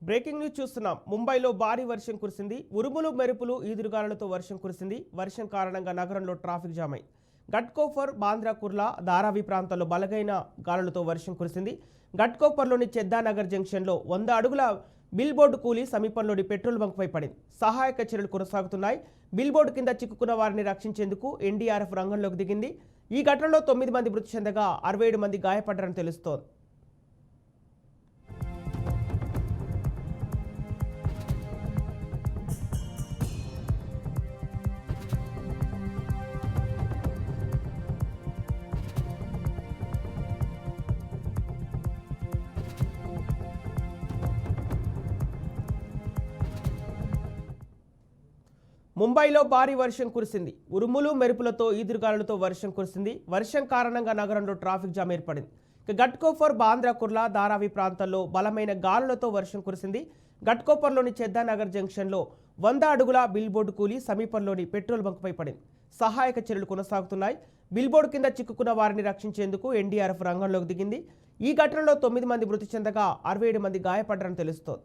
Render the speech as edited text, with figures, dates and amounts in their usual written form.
Breaking news చూస్తున్నాం. ముంబైలో భారీ వర్షం కురిసింది. ఉరుములు మెరుపులు ఈదురుగాలులతో వర్షం కురిసింది. వర్షం కారణంగా నగరంలో ట్రాఫిక్ జామ్ అయింది. ఘట్కోపర్, బాంద్రా కుర్లా, ధారావి ప్రాంతాల్లో బలమైన గాలులతో వర్షం కురిసింది. ఘట్కోపర్లోని చెద్దానగర్ జంక్షన్లో 100 అడుగుల బిల్ బోర్డు కూలి సమీపంలోని పెట్రోల్ బంక్పై పడింది. సహాయక చర్యలు కొనసాగుతున్నాయి. బిల్ బోర్డు కింద చిక్కుకున్న వారిని రక్షించేందుకు ఎన్డీఆర్ఎఫ్ రంగంలోకి దిగింది. ఈ ఘటనలో 9 మంది మృతి చెందగా 67 మంది గాయపడ్డారని తెలుస్తోంది. ముంబైలో భారీ వర్షం కురిసింది. ఉరుములు మెరుపులతో ఈదురుగాలులతో వర్షం కురిసింది. వర్షం కారణంగా నగరంలో ట్రాఫిక్ జామ్ ఏర్పడింది. ఘట్కోపర్, బాంద్రా కుర్లా, ధారావి ప్రాంతాల్లో బలమైన గాలులతో వర్షం కురిసింది. ఘట్కోపర్లోని చెద్దానగర్ జంక్షన్లో 100 అడుగుల బిల్ బోర్డు కూలి సమీపంలోని పెట్రోల్ బంక్పై పడింది. సహాయక చర్యలు కొనసాగుతున్నాయి. బిల్ బోర్డు కింద చిక్కుకున్న వారిని రక్షించేందుకు ఎన్డీఆర్ఎఫ్ రంగంలోకి దిగింది. ఈ ఘటనలో 9 మంది మృతి చెందగా 67 మంది గాయపడ్డారని తెలుస్తోంది.